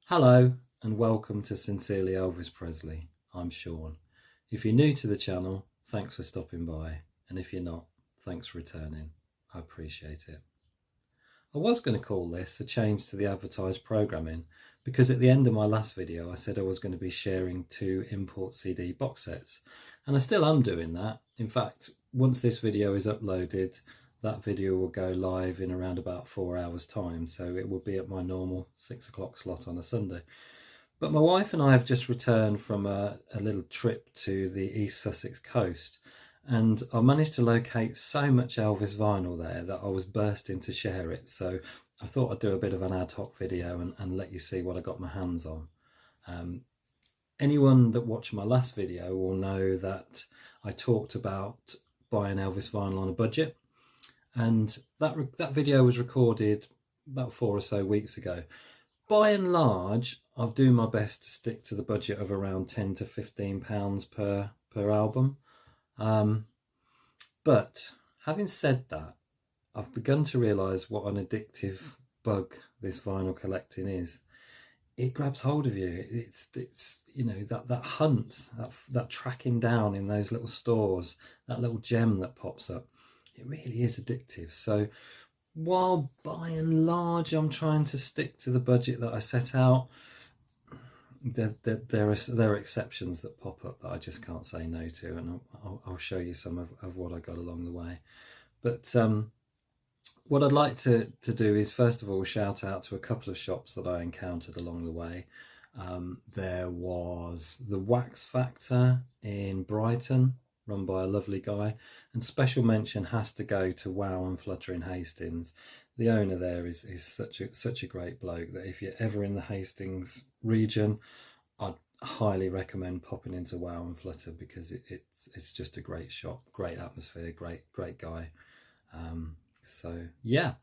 Hello and welcome to Sincerely Elvis Presley. I'm Sean. If you're new to the channel, thanks for stopping by, and if you're not, thanks for returning. I appreciate it. I was going to call this a change to the advertised programming because at the end of my last video I said I was going to be sharing 2 import CD box sets, and I still am doing that. In fact, once this video is uploaded, that video will go live in around about 4 hours time, so it will be at my normal 6 o'clock slot on a Sunday. But my wife and I have just returned from a little trip to the East Sussex coast, and I managed to locate so much Elvis vinyl there that I was bursting to share it. So I thought I'd do a bit of an ad hoc video and let you see what I got my hands on. Anyone that watched my last video will know that I talked about buying Elvis vinyl on a budget, and that video was recorded about 4 or so weeks ago. By and large, I'll do my best to stick to the budget of around £10 to £15 per album. But having said that, I've begun to realise what an addictive bug this vinyl collecting is. It grabs hold of you. It's you know, that hunt, that tracking down in those little stores, that little gem that pops up. It really is addictive. So while by and large I'm trying to stick to the budget that I set out, there are exceptions that pop up that I just can't say no to, and I'll show you some of what I got along the way. But what I'd like to do is first of all shout out to a couple of shops that I encountered along the way. There was the Wax Factor in Brighton, run by a lovely guy, and special mention has to go to Wow and Flutter in Hastings. The owner there is such a great bloke that if you're ever in the Hastings region, I'd highly recommend popping into Wow and Flutter, because it's just a great shop, great atmosphere, great guy. So yeah,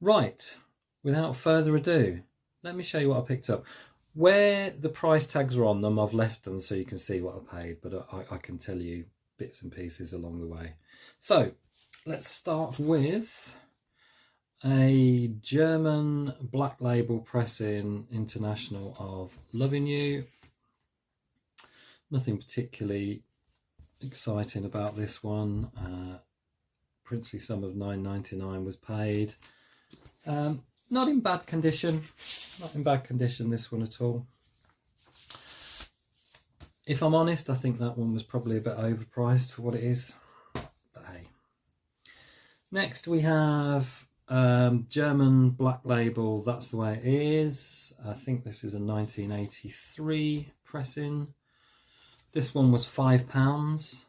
right, without further ado, let me show you what I picked up. Where the price tags are on them, I've left them so you can see what I paid, but I can tell you bits and pieces along the way. So let's start with a German black label pressing international of Loving You. Nothing particularly exciting about this one. Princely sum of £9.99 was paid. Not in bad condition, this one at all. If I'm honest, I think that one was probably a bit overpriced for what it is, but hey. Next we have German black label, That's the Way It Is. I think this is a 1983 pressing. This one was £5.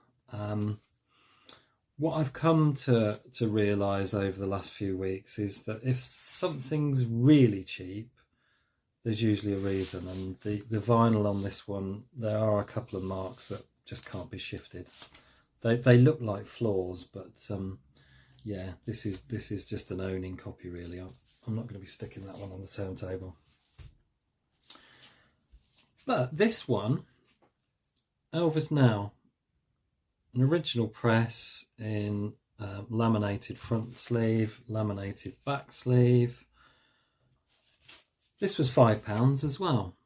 What I've come to realise over the last few weeks is that if something's really cheap, there's usually a reason, and the vinyl on this one, there are a couple of marks that just can't be shifted. They look like flaws, but yeah, this is just an owning copy really. I'm not going to be sticking that one on the turntable. But this one, Elvis Now, an original press in laminated front sleeve, laminated back sleeve. This was £5 as well.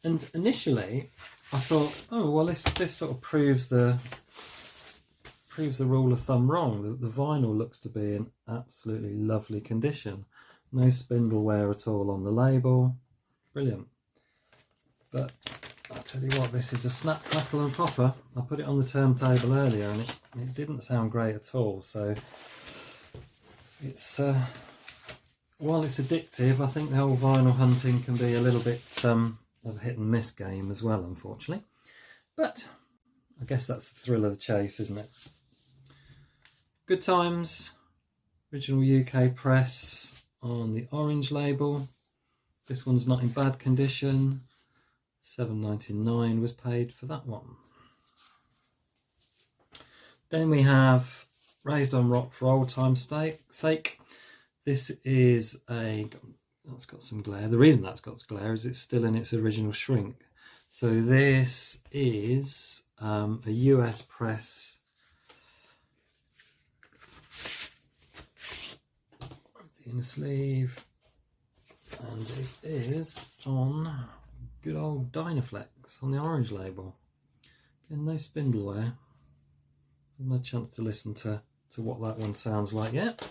And initially I thought, oh well, this sort of proves the rule of thumb wrong. The vinyl looks to be in absolutely lovely condition. No spindle wear at all on the label. Brilliant. But I'll tell you what, this is a snap, crackle and popper. I put it on the turntable earlier and it didn't sound great at all. So it's while it's addictive, I think the whole vinyl hunting can be a little bit of a hit and miss game as well, unfortunately. But I guess that's the thrill of the chase, isn't it? Good Times, original UK press on the orange label. This one's not in bad condition. £7.99 was paid for that one. Then we have Raised on Rock for Old Time's Sake. This is that's got some glare. The reason that's got glare is it's still in its original shrink. So this is a US press. The inner sleeve. and it is on good old Dynaflex on the orange label. Again, no spindle wear. Haven't had a chance to listen to what that one sounds like yet.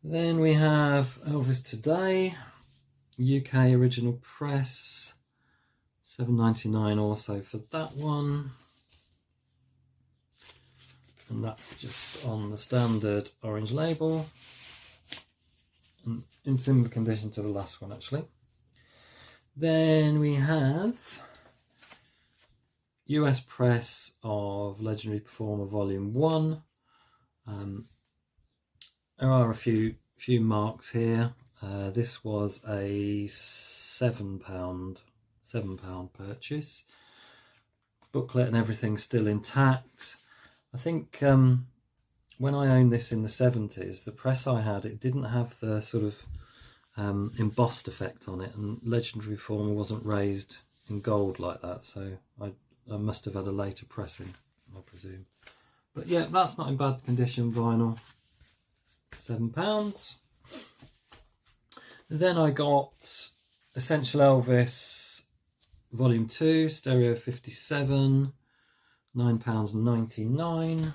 Then we have Elvis Today, UK original press, $7.99 also for that one. And that's just on the standard orange label, and in similar condition to the last one actually. Then we have US press of Legendary Performer Volume 1. There are a few marks here. This was a £7 purchase. Booklet and everything still intact. I think when I owned this in the 70s, the press I had, it didn't have the sort of embossed effect on it, and Legendary Performer wasn't raised in gold like that, so I must have had a later pressing, I presume. But yeah, that's not in bad condition vinyl. £7. Then I got Essential Elvis Volume 2, Stereo 57, £9.99.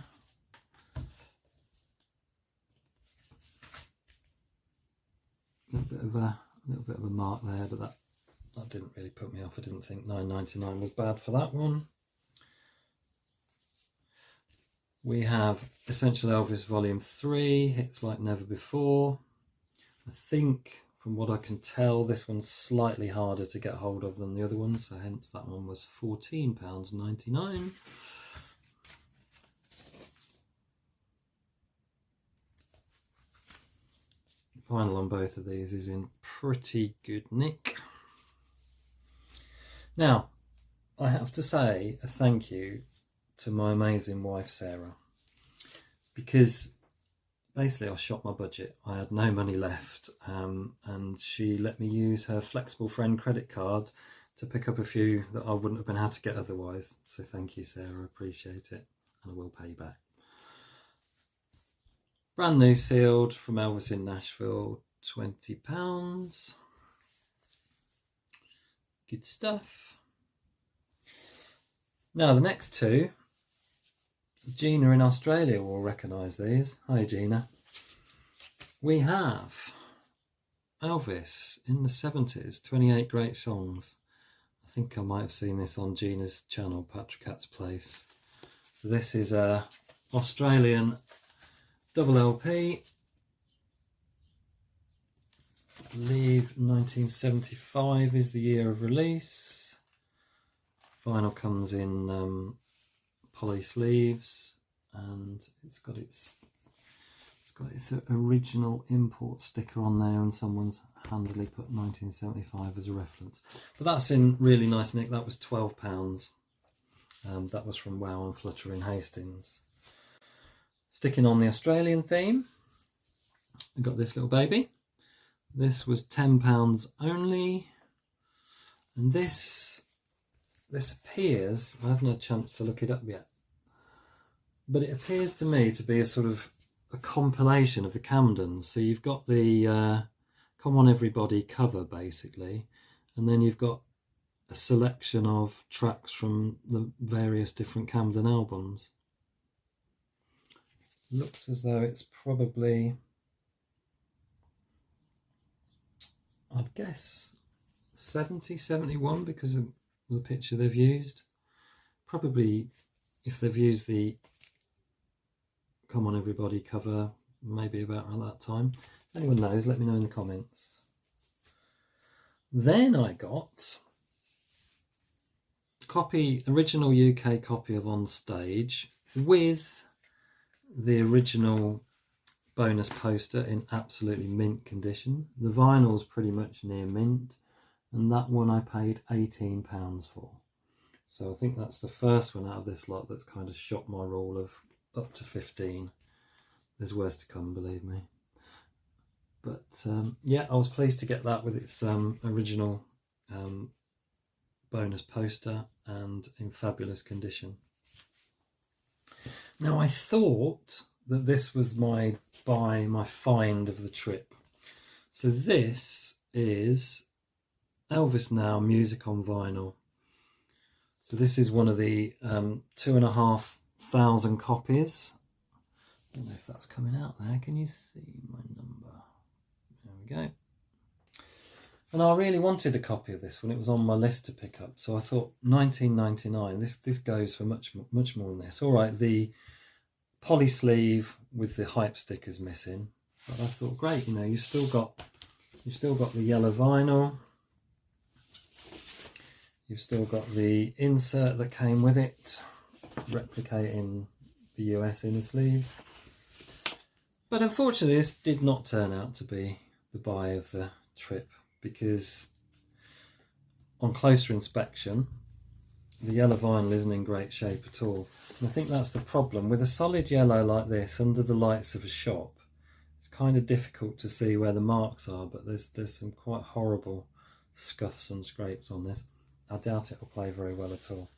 A little bit of a mark there, but that didn't really put me off. I didn't think £9.99 was bad for that one. We have Essential Elvis Volume 3, Hits Like Never Before. I think, from what I can tell, this one's slightly harder to get hold of than the other one, so hence that one was £14.99. Vinyl on both of these is in pretty good nick. Now, I have to say a thank you to my amazing wife Sarah, because basically I shot my budget. I had no money left, and she let me use her Flexible Friend credit card to pick up a few that I wouldn't have been able to get otherwise. So thank you, Sarah, I appreciate it, and I will pay you back. Brand new sealed from Elvis in Nashville, £20. Good stuff. Now the next two, Gina in Australia will recognise these. Hi Gina. We have Elvis in the 70s, 28 great songs. I think I might have seen this on Gina's channel, Patrick Cat's Place. So this is a Australian double LP. I believe 1975 is the year of release. Vinyl comes in poly sleeves, and it's got its original import sticker on there, and someone's handily put 1975 as a reference. But that's in really nice nick. That was £12. That was from Wow and Flutter in Hastings. Sticking on the Australian theme, we've got this little baby. This was £10 only, and this appears, I haven't had a chance to look it up yet, but it appears to me to be a sort of a compilation of the Camdens. So you've got the Come On Everybody cover basically, and then you've got a selection of tracks from the various different Camden albums. Looks as though it's probably, I'd guess 70, 71 because of the picture they've used. Probably if they've used the Come On Everybody cover, maybe about around that time. If anyone knows, let me know in the comments. Then I got original UK copy of On Stage with the original bonus poster in absolutely mint condition. The vinyl's pretty much near mint, and that one I paid £18 for. So I think that's the first one out of this lot that's kind of shot my rule of up to 15. There's worse to come, believe me. But yeah, I was pleased to get that with its original bonus poster and in fabulous condition. Now I thought that this was my find of the trip, So this is Elvis Now Music on Vinyl. So this is one of the 2,500 copies. I don't know if that's coming out there. Can you see my number? There we go. And I really wanted a copy of this when it was on my list to pick up. So I thought £19.99. This goes for much more than this. All right, the poly sleeve with the hype stickers missing, but I thought, great, you know, you've still got the yellow vinyl. You've still got the insert that came with it, replicating the US inner sleeves. But unfortunately, this did not turn out to be the buy of the trip, because on closer inspection, the yellow vinyl isn't in great shape at all. And I think that's the problem. With a solid yellow like this under the lights of a shop, it's kind of difficult to see where the marks are, but there's some quite horrible scuffs and scrapes on this. I doubt it will play very well at all.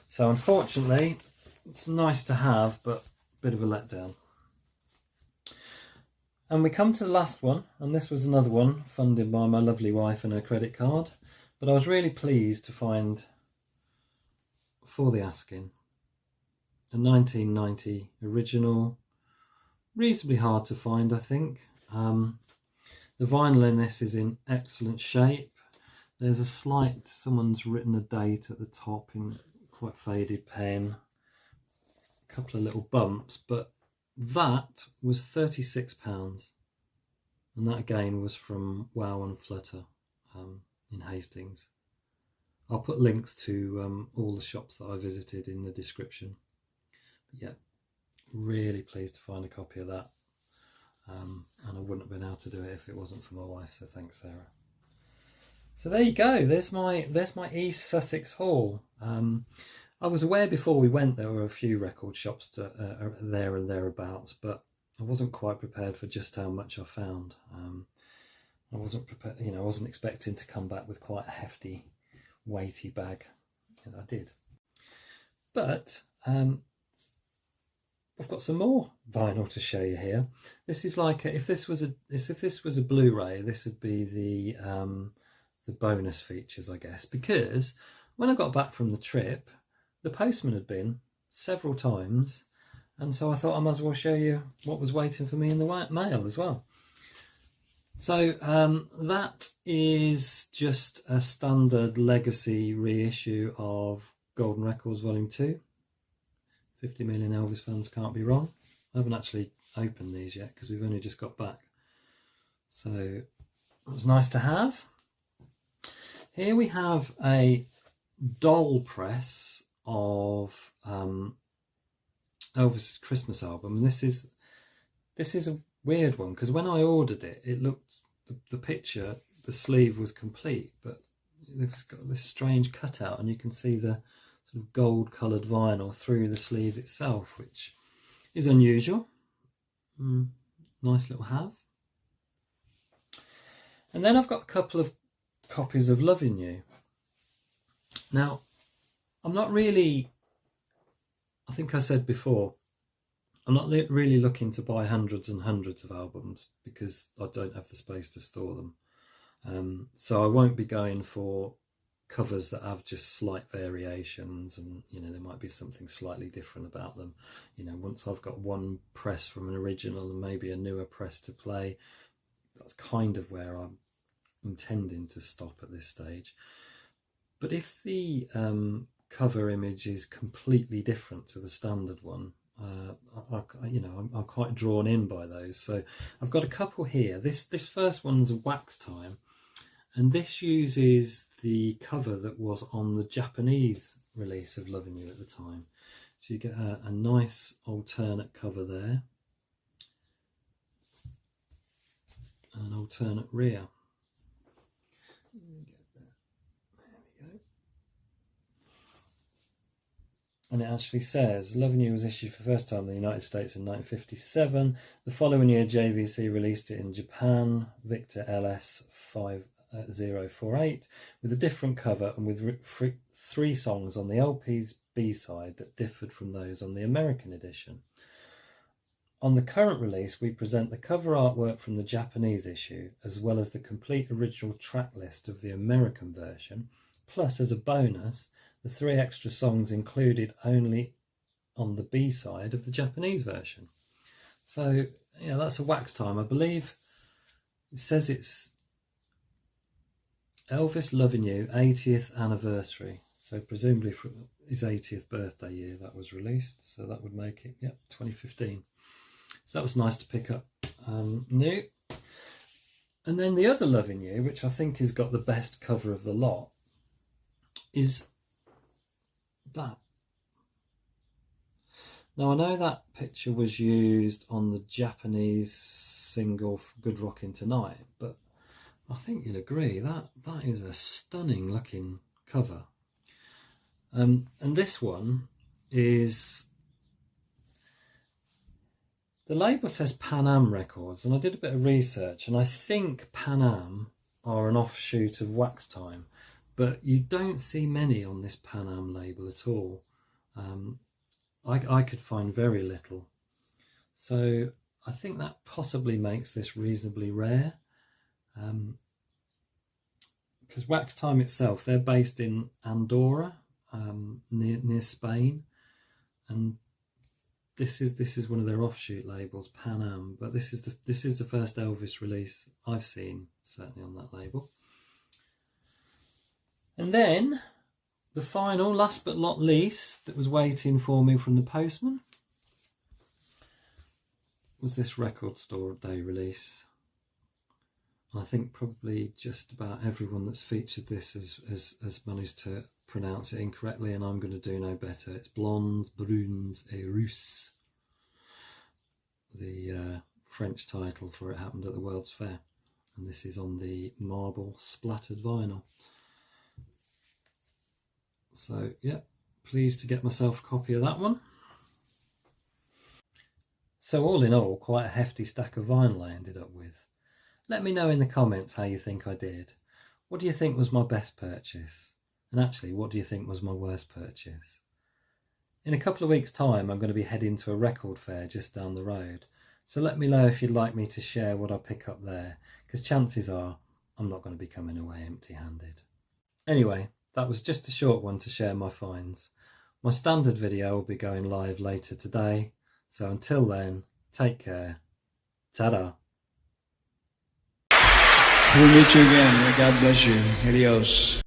So unfortunately, it's nice to have, but a bit of a letdown. And we come to the last one, and this was another one funded by my lovely wife and her credit card. But I was really pleased to find, for the asking, a 1990 original, reasonably hard to find, I think. The vinyl in this is in excellent shape. There's a slight, someone's written a date at the top in quite faded pen, a couple of little bumps, but that was £36, and that again was from Wow and Flutter in Hastings. I'll put links to all the shops that I visited in the description. But yeah, really pleased to find a copy of that, and I wouldn't have been able to do it if it wasn't for my wife, so thanks, Sarah. So there you go, there's my East Sussex haul. I was aware before we went there were a few record shops there and thereabouts, but I wasn't quite prepared for just how much I found. I wasn't prepared, you know, I wasn't expecting to come back with quite a hefty, weighty bag. And I did. But I've got some more vinyl to show you here. This is like if this was a Blu-ray, this would be the bonus features, I guess, because when I got back from the trip, the postman had been several times, and so I thought I might as well show you what was waiting for me in the mail as well. So that is just a standard legacy reissue of Golden Records Volume 2. 50 million Elvis fans can't be wrong. I haven't actually opened these yet because we've only just got back. So it was nice to have. Here we have a doll press of Elvis's Christmas album, and this is a weird one because when I ordered it, it looked, the picture, the sleeve was complete, but it's got this strange cutout, and you can see the sort of gold coloured vinyl through the sleeve itself, which is unusual. Nice little have. And then I've got a couple of copies of Loving You. Now, I'm not really, I think I said before, I'm not really looking to buy hundreds and hundreds of albums because I don't have the space to store them. So I won't be going for covers that have just slight variations, and you know, there might be something slightly different about them. You know, once I've got one press from an original and maybe a newer press to play, that's kind of where I'm intending to stop at this stage. But if the cover image is completely different to the standard one, I'm quite drawn in by those. So I've got a couple here. This first one's Wax Time, and this uses the cover that was on the Japanese release of Loving You at the time. So you get a nice alternate cover there, and an alternate rear. And it actually says, Loving You was issued for the first time in the United States in 1957. The following year, JVC released it in Japan, Victor LS 5048, with a different cover and with 3 songs on the LP's B-side that differed from those on the American edition. On the current release, we present the cover artwork from the Japanese issue, as well as the complete original track list of the American version, plus as a bonus, the 3 extra songs included only on the B-side of the Japanese version. So, yeah, that's a Wax Time. I believe it says it's Elvis Loving You 80th anniversary. So presumably for his 80th birthday year that was released. So that would make it, 2015. So that was nice to pick up new. And then the other Loving You, which I think has got the best cover of the lot, is that. Now I know that picture was used on the Japanese single Good Rockin' Tonight, but I think you'll agree that is a stunning looking cover. And this one is, the label says Pan Am Records, and I did a bit of research, and I think Pan Am are an offshoot of Wax Time, but you don't see many on this Pan Am label at all. I could find very little. So I think that possibly makes this reasonably rare. Because Wax Time itself, they're based in Andorra, near Spain, and this is one of their offshoot labels, Pan Am. But this is the first Elvis release I've seen, certainly on that label. And then the final, last but not least, that was waiting for me from the postman was this Record Store Day release. And I think probably just about everyone that's featured this has managed to pronounce it incorrectly, and I'm going to do no better. It's Blondes, Brunes et Russes. The French title for it happened at the World's Fair. And this is on the marble splattered vinyl. So, yeah, pleased to get myself a copy of that one. So all in all, quite a hefty stack of vinyl I ended up with. Let me know in the comments how you think I did. What do you think was my best purchase? And actually, what do you think was my worst purchase? In a couple of weeks' time, I'm going to be heading to a record fair just down the road. So let me know if you'd like me to share what I pick up there, because chances are I'm not going to be coming away empty-handed. Anyway, that was just a short one to share my finds. My standard video will be going live later today. So until then, take care. Ta-da. We'll meet you again. God bless you. Adios.